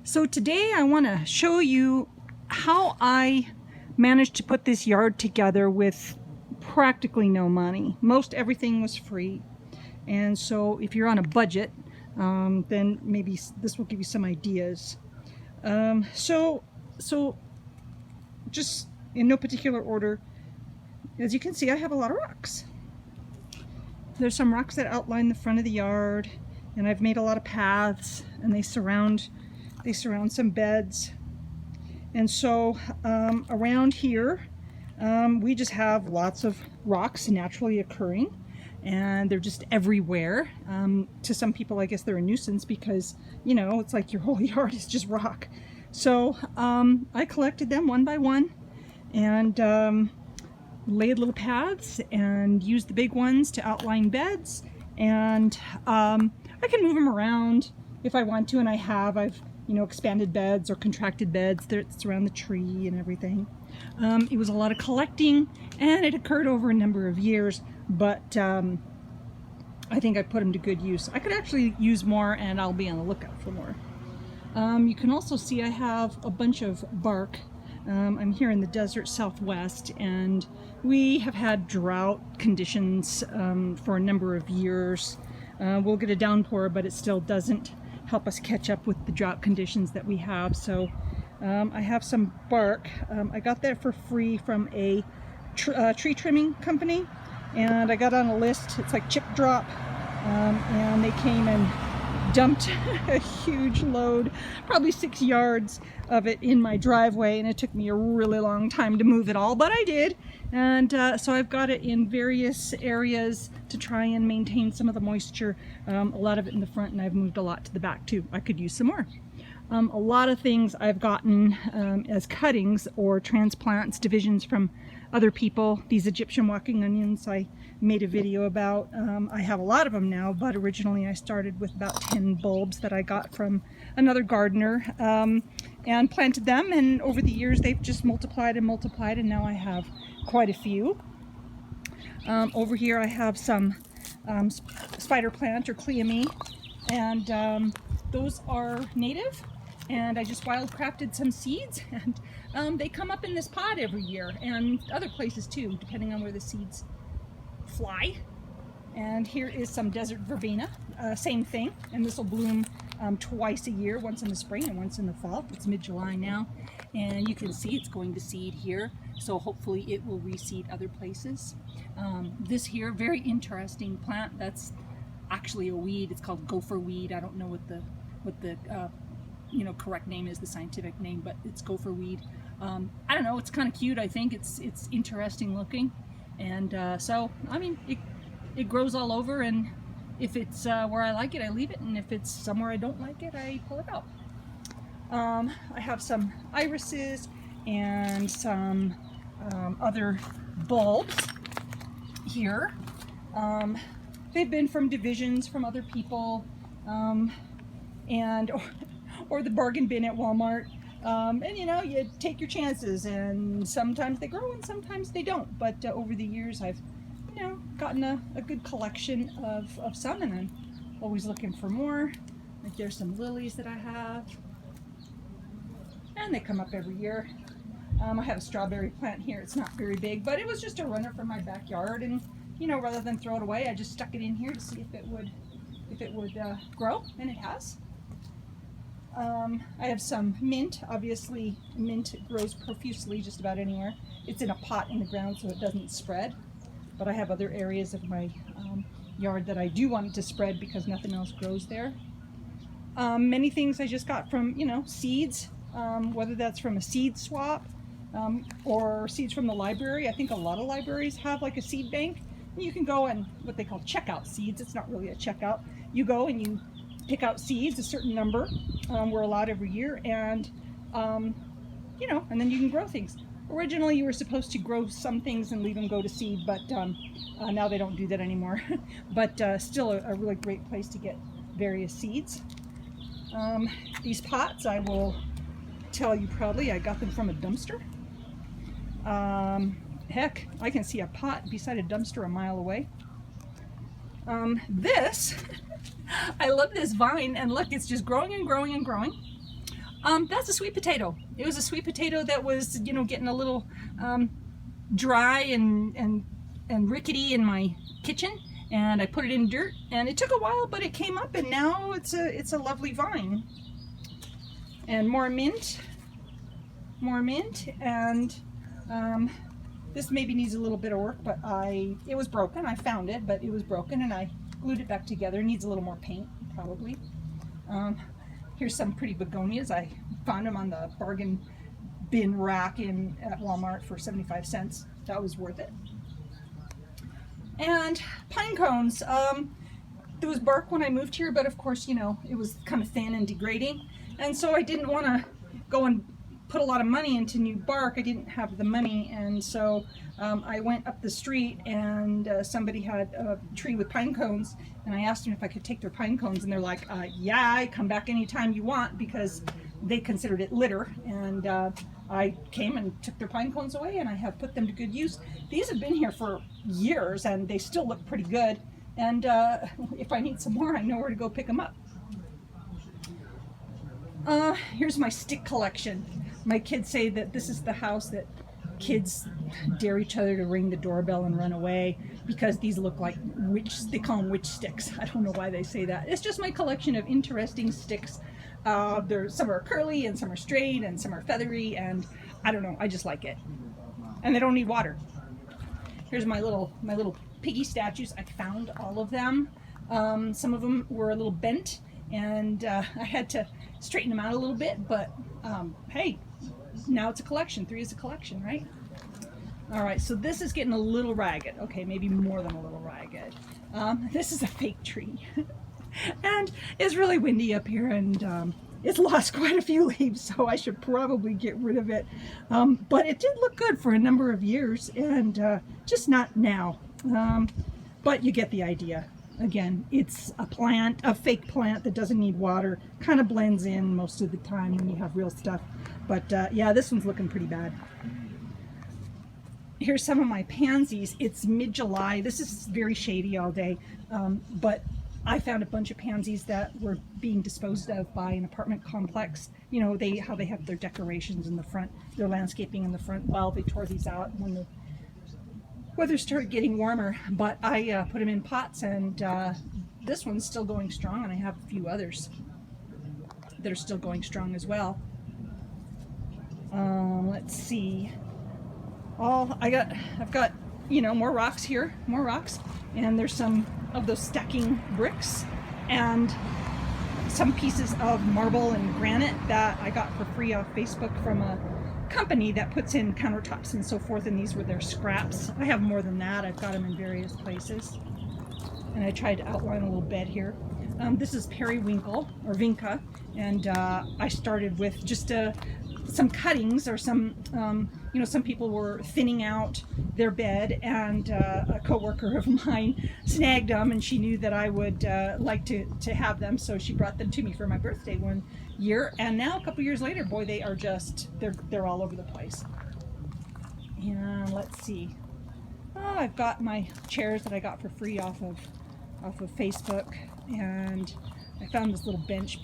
So today I want to show you how I managed to put this yard together with practically no money. Most everything was free. And so if you're on a budget, then maybe this will give you some ideas. So just in no particular order, as you can see, I have a lot of rocks. There's some rocks that outline the front of the yard, and I've made a lot of paths, and they surround some beds. And so around here we just have lots of rocks naturally occurring, and they're just everywhere. To some people, I guess they're a nuisance because, you know, it's like your whole yard is just rock. So I collected them one by one and laid little paths and used the big ones to outline beds, and I can move them around if I want to, and I've expanded beds or contracted beds that's around the tree and everything. It was a lot of collecting, and it occurred over a number of years, but I think I put them to good use. I could actually use more, and I'll be on the lookout for more. You can also see I have a bunch of bark. I'm here in the desert southwest, and we have had drought conditions for a number of years. We'll get a downpour, but it still doesn't help us catch up with the drought conditions that we have. So I have some bark. I got that for free from a tree trimming company, and I got on a list. It's like Chip Drop, and they came and dumped a huge load, probably 6 yards of it in my driveway, and it took me a really long time to move it all, but I did. And so I've got it in various areas to try and maintain some of the moisture. A lot of it in the front, and I've moved a lot to the back too. I could use some more. A lot of things I've gotten as cuttings or transplants, divisions from other people. These Egyptian walking onions I made a video about. I have a lot of them now, but originally I started with about 10 bulbs that I got from another gardener and planted them, and over the years they've just multiplied and multiplied, and now I have quite a few. Over here I have some spider plant or cleome, and those are native, and I just wildcrafted some seeds, and they come up in this pot every year, and other places too, depending on where the seeds fly. And here is some desert verbena, same thing, and this will bloom twice a year, once in the spring and once in the fall. It's mid-July now, and you can see it's going to seed here, so hopefully it will reseed other places. This here, very interesting plant, that's actually a weed. It's called gopher weed. I don't know what the correct name is, the scientific name, but it's gopher weed. I don't know, it's kind of cute. I think it's interesting looking, and so I mean it grows all over, and if it's where I like it, I leave it, and if it's somewhere I don't like it, I pull it out. I have some irises and some other bulbs here. They've been from divisions from other people, and or the bargain bin at Walmart. And you take your chances, and sometimes they grow and sometimes they don't. But over the years, I've gotten a good collection of some, and I'm always looking for more. Like there's some lilies that I have, and they come up every year. I have a strawberry plant here. It's not very big, but it was just a runner from my backyard, and rather than throw it away, I just stuck it in here to see if it would grow, and it has. I have some mint. Obviously, mint grows profusely just about anywhere. It's in a pot in the ground, so it doesn't spread. But I have other areas of my yard that I do want it to spread because nothing else grows there. Many things I just got from, seeds, whether that's from a seed swap or seeds from the library. I think a lot of libraries have like a seed bank. You can go and what they call checkout seeds. It's not really a checkout. You go and you pick out seeds, a certain number. We're allowed every year, and and then you can grow things. Originally, you were supposed to grow some things and leave them go to seed, but now they don't do that anymore. But still a really great place to get various seeds. These pots, I will tell you proudly, I got them from a dumpster. Heck, I can see a pot beside a dumpster a mile away. This, I love this vine, and look, it's just growing and growing and growing. That's a sweet potato. It was a sweet potato that was, you know, getting a little dry and rickety in my kitchen, and I put it in dirt, and it took a while, but it came up, and now it's a lovely vine. And more mint, and this maybe needs a little bit of work, but it was broken. I found it, but it was broken, and I glued it back together. It needs a little more paint, probably. Here's some pretty begonias. I found them on the bargain bin rack at Walmart for 75 cents. That was worth it. And pine cones. There was bark when I moved here, but of course, you know, it was kind of thin and degrading. And so I didn't want to go and put a lot of money into new bark. I didn't have the money, and so I went up the street, and somebody had a tree with pine cones, and I asked them if I could take their pine cones, and they're like, yeah, come back anytime you want, because they considered it litter. And I came and took their pine cones away, and I have put them to good use. These have been here for years, and they still look pretty good, and if I need some more, I know where to go pick them up. Here's my stick collection. My kids say that this is the house that kids dare each other to ring the doorbell and run away, because these look like they call them witch sticks. I don't know why they say that. It's just my collection of interesting sticks. Some are curly, and some are straight, and some are feathery, and I don't know, I just like it. And they don't need water. Here's my little piggy statues. I found all of them. Some of them were a little bent, and I had to straighten them out a little bit, but hey, now it's a collection. 3 is a collection, right? All right, so this is getting a little ragged. Okay, maybe more than a little ragged. This is a fake tree. And it's really windy up here, and it's lost quite a few leaves, so I should probably get rid of it. But it did look good for a number of years, and just not now. But you get the idea. Again, it's a fake plant that doesn't need water. Kind of blends in most of the time when you have real stuff. But yeah, this one's looking pretty bad. Here's some of my pansies. It's mid-July. This is very shady all day, but I found a bunch of pansies that were being disposed of by an apartment complex. You know, how they have their decorations in the front, their landscaping in the front. Well, they tore these out when the weather started getting warmer, but I put them in pots, and this one's still going strong, and I have a few others that are still going strong as well. Let's see. I've got, you know, more rocks here, and there's some of those stacking bricks, and some pieces of marble and granite that I got for free off Facebook from a company that puts in countertops and so forth, and these were their scraps. I have more than that. I've got them in various places, and I tried to outline a little bed here. This is periwinkle, or vinca, and I started with just some cuttings, or some, you know, some people were thinning out their bed, and a coworker of mine snagged them, and she knew that I would like to have them, so she brought them to me for my birthday one year, and now a couple years later, boy, they are just, they're all over the place. And let's see. Oh, I've got my chairs that I got for free off of Facebook, and I found this little bench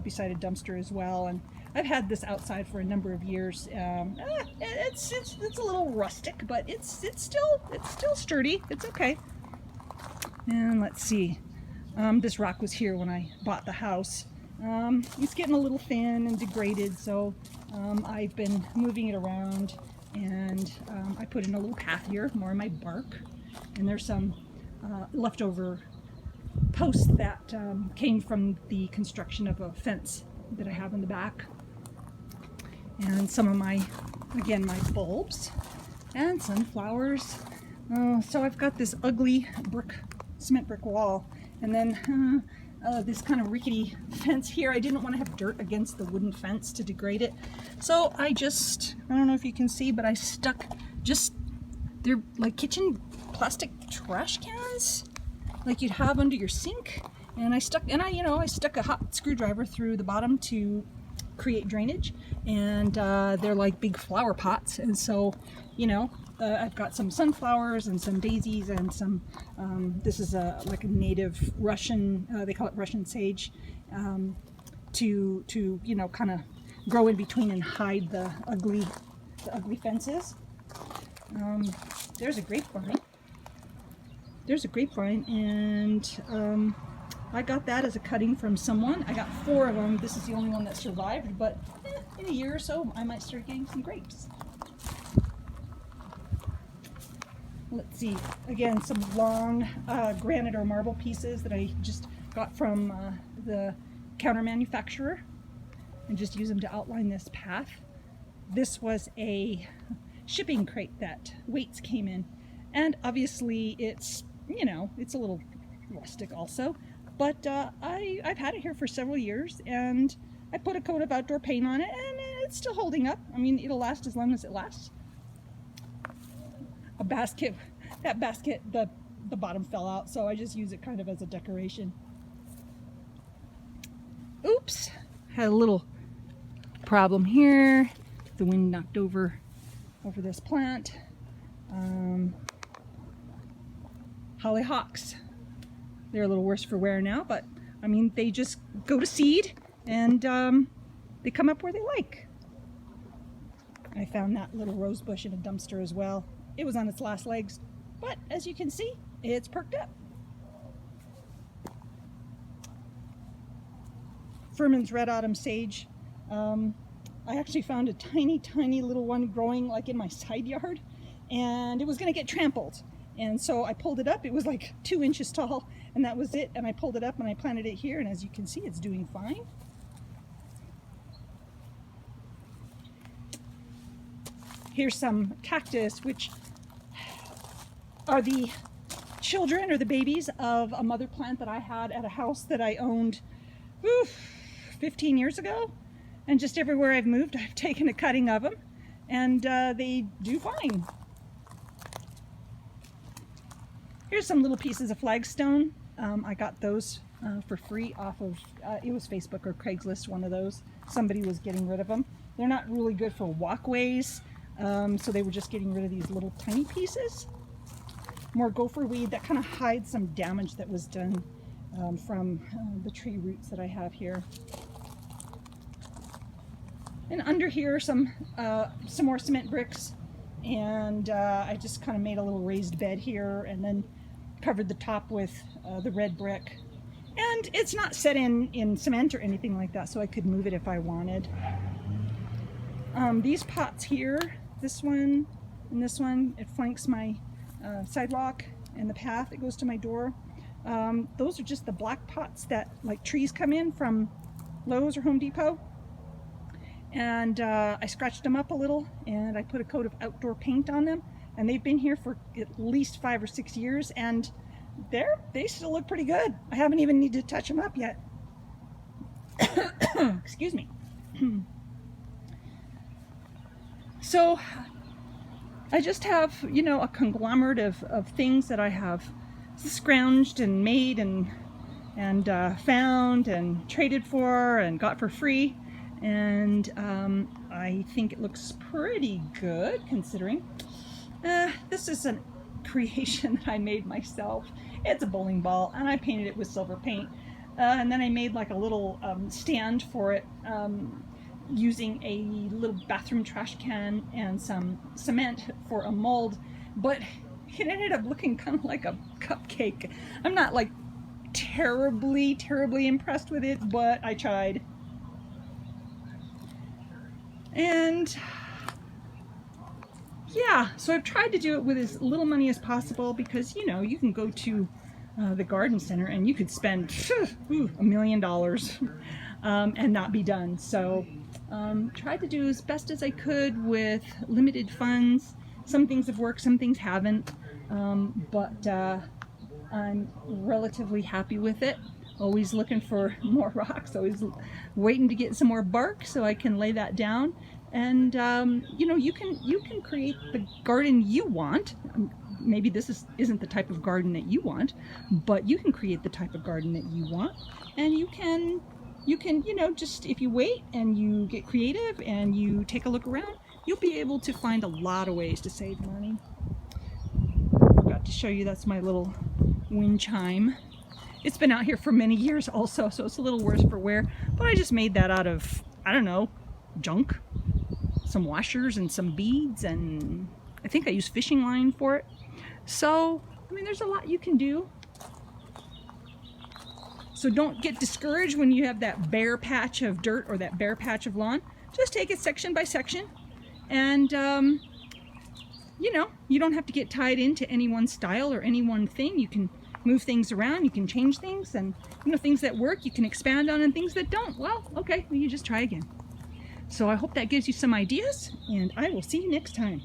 beside a dumpster as well, and I've had this outside for a number of years. It's a little rustic, but it's still sturdy. It's okay. And let's see. This rock was here when I bought the house. It's getting a little thin and degraded, so I've been moving it around, and I put in a little path here, more of my bark, and there's some leftover posts that came from the construction of a fence that I have in the back. And some of my bulbs and sunflowers. So I've got this ugly cement brick wall, and then this kind of rickety fence here. I didn't want to have dirt against the wooden fence to degrade it, so I don't know if you can see, but I stuck they're like kitchen plastic trash cans, like you'd have under your sink, and I stuck a hot screwdriver through the bottom to create drainage, and they're like big flower pots, and so, you know, I've got some sunflowers and some daisies and some, this is like a native Russian, they call it Russian sage, to you know, kind of grow in between and hide the ugly fences. There's a grapevine. There's a grapevine, and I got that as a cutting from someone. I got 4 of them. This is the only one that survived, but in a year or so, I might start getting some grapes. Let's see, again, some long granite or marble pieces that I just got from the counter manufacturer, and just use them to outline this path. This was a shipping crate that weights came in, and obviously it's, you know, it's a little rustic also, but I've had it here for several years, and I put a coat of outdoor paint on it, and it's still holding up. I mean, it'll last as long as it lasts. A basket, that basket, the bottom fell out, so I just use it kind of as a decoration. Oops, had a little problem here. The wind knocked over this plant. Hollyhocks. They're a little worse for wear now, but I mean, they just go to seed, and they come up where they like. I found that little rose bush in a dumpster as well. It was on its last legs, but as you can see, it's perked up. Furman's Red Autumn Sage. I actually found a tiny little one growing like in my side yard, and it was going to get trampled. And so I pulled it up. It was like 2 inches tall, and that was it. And I pulled it up and I planted it here, and as you can see, it's doing fine. Here's some cactus, which are the children or the babies of a mother plant that I had at a house that I owned 15 years ago. And just everywhere I've moved, I've taken a cutting of them, and they do fine. Here's some little pieces of flagstone. I got those for free off of, it was Facebook or Craigslist, one of those. Somebody was getting rid of them. They're not really good for walkways, so they were just getting rid of these little tiny pieces. More gopher weed that kind of hides some damage that was done from the tree roots that I have here. And under here, some more cement bricks, and I just kind of made a little raised bed here, and then covered the top with the red brick. And it's not set in cement or anything like that, so I could move it if I wanted. These pots here, this one and this one, it flanks my sidewalk and the path that goes to my door. Those are just the black pots that like trees come in from Lowe's or Home Depot. And I scratched them up a little, and I put a coat of outdoor paint on them, and they've been here for at least 5 or 6 years, and they still look pretty good. I haven't even needed to touch them up yet. Excuse me. So I just have, you know, a conglomerate of things that I have scrounged and made and found and traded for and got for free. And I think it looks pretty good considering. This is a creation that I made myself. It's a bowling ball, and I painted it with silver paint. And then I made like a little stand for it using a little bathroom trash can and some cement for a mold. But it ended up looking kind of like a cupcake. I'm not like terribly impressed with it, but I tried. And yeah, so I've tried to do it with as little money as possible, because, you know, you can go to the garden center and you could spend $1 million and not be done. So tried to do as best as I could with limited funds. Some things have worked, some things haven't, but I'm relatively happy with it. Always looking for more rocks, always waiting to get some more bark so I can lay that down. And you know, you can create the garden you want. Maybe this isn't the type of garden that you want, but you can create the type of garden that you want. And you can, you know, just if you wait and you get creative and you take a look around, you'll be able to find a lot of ways to save money. Forgot to show you, that's my little wind chime. It's been out here for many years also, so it's a little worse for wear. But I just made that out of, I don't know, junk. Some washers and some beads, and I think I used fishing line for it. So, I mean, there's a lot you can do. So don't get discouraged when you have that bare patch of dirt or that bare patch of lawn. Just take it section by section, and you know, you don't have to get tied into any one style or any one thing. You can move things around, you can change things, and you know, things that work you can expand on, and things that don't, well, okay, well, you just try again. So I hope that gives you some ideas, and I will see you next time.